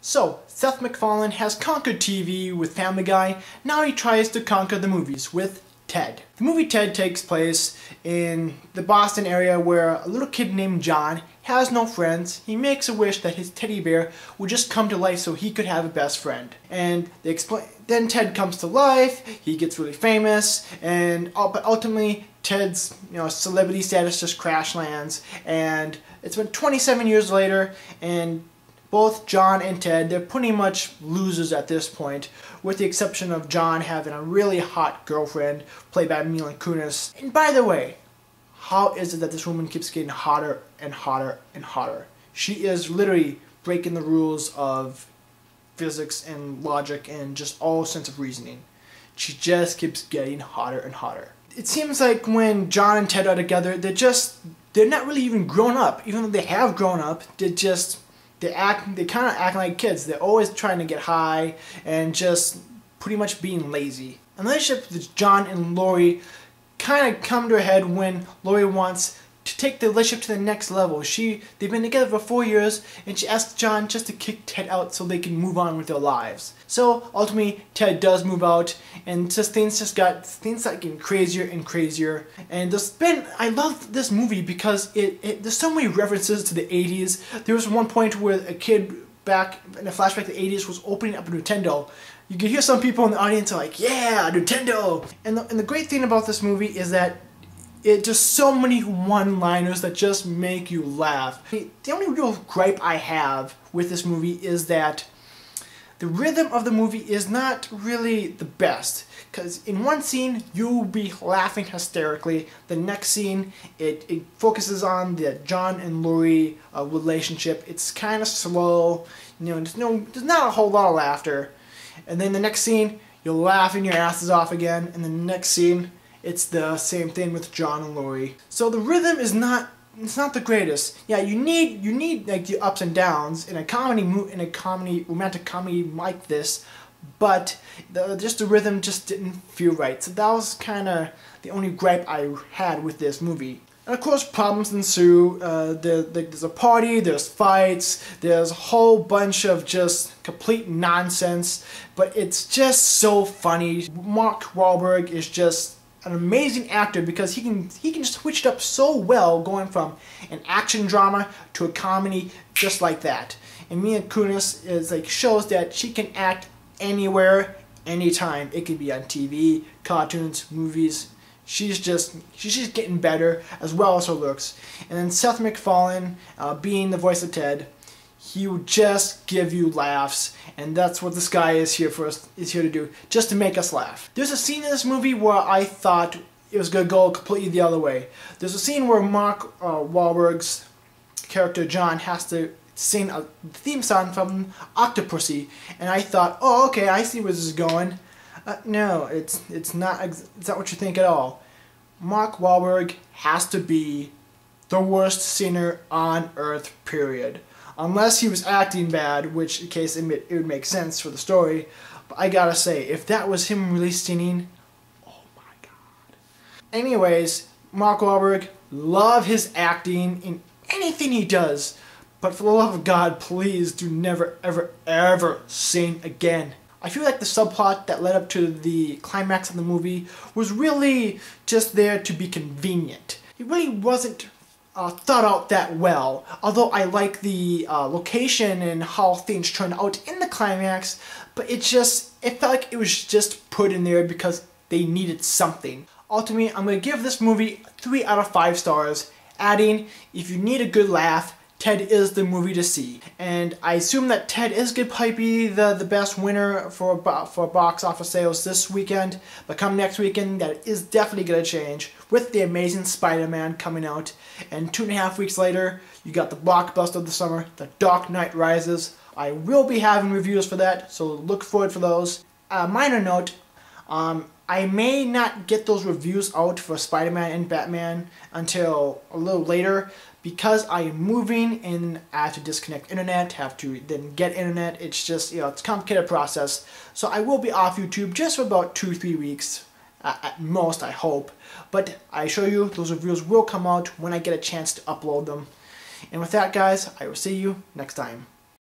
So, Seth MacFarlane has conquered TV with Family Guy, now he tries to conquer the movies with Ted. The movie Ted takes place in the Boston area where a little kid named John has no friends. He makes a wish that his teddy bear would just come to life so he could have a best friend. And they explain. Then Ted comes to life, he gets really famous, but ultimately Ted's celebrity status just crash lands, and it's been 27 years later, and both John and Ted, they're pretty much losers at this point, with the exception of John having a really hot girlfriend played by Mila Kunis. And by the way, how is it that this woman keeps getting hotter and hotter and hotter? She is literally breaking the rules of physics and logic and just all sense of reasoning. She just keeps getting hotter and hotter. It seems like when John and Ted are together, they're not really even grown up. Even though they have grown up, they kind of act like kids. They're always trying to get high and just pretty much being lazy. And the relationship with John and Lori kind of come to a head when Lori wants to take the relationship to the next level. They've been together for 4 years, and she asks John just to kick Ted out so they can move on with their lives. So ultimately, Ted does move out, and things start getting crazier and crazier. And I love this movie because there's so many references to the 80s. There was one point where a kid back in a flashback to the 80s was opening up a Nintendo. You could hear some people in the audience are like, "Yeah, Nintendo!" And the great thing about this movie is that it's just so many one-liners that just make you laugh. The only real gripe I have with this movie is that the rhythm of the movie is not really the best. Because in one scene, you'll be laughing hysterically. The next scene, it focuses on the John and Lori relationship. It's kind of slow. There's not a whole lot of laughter. And then the next scene, you're laughing your asses off again. And the next scene, it's the same thing with John and Lori. So the rhythm is not the greatest. Yeah, you need like the ups and downs in a romantic comedy like this, but the rhythm just didn't feel right. So that was kind of the only gripe I had with this movie. And of course, problems ensue. There's a party, there's fights, there's a whole bunch of just complete nonsense, but it's just so funny. Mark Wahlberg is just an amazing actor because he can switch it up so well, going from an action drama to a comedy just like that. And Mila Kunis shows that she can act anywhere, anytime. It could be on TV, cartoons, movies. She's just getting better as well as her looks. And then Seth MacFarlane, being the voice of Ted, he will just give you laughs, and that's what this guy is here to do, just to make us laugh. There's a scene in this movie where I thought it was going to go completely the other way. There's a scene where Mark Wahlberg's character John has to sing a theme song from Octopussy, and I thought, oh, okay, I see where this is going. No, it's not what you think at all. Mark Wahlberg has to be the worst singer on earth, period. Unless he was acting bad, which in case it would make sense for the story. But I gotta say, if that was him really singing, oh my god. Anyways, Mark Wahlberg, love his acting in anything he does. But for the love of God, please do never, ever, ever sing again. I feel like the subplot that led up to the climax of the movie was really just there to be convenient. It really wasn't thought out that well, although I like the location and how things turned out in the climax, but it felt like it was just put in there because they needed something. Ultimately, I'm going to give this movie 3 out of 5 stars, adding, if you need a good laugh, Ted is the movie to see. And I assume that Ted is going to probably be the best winner for box office sales this weekend. But come next weekend, that is definitely going to change with The Amazing Spider-Man coming out. And 2.5 weeks later, you got the blockbuster of the summer, The Dark Knight Rises. I will be having reviews for that, so look forward for those. Minor note, I may not get those reviews out for Spider-Man and Batman until a little later, because I am moving and I have to disconnect internet, have to then get internet. It's just, it's a complicated process. So I will be off YouTube just for about 2-3 weeks, at most, I hope. But I assure you, those reviews will come out when I get a chance to upload them. And with that, guys, I will see you next time.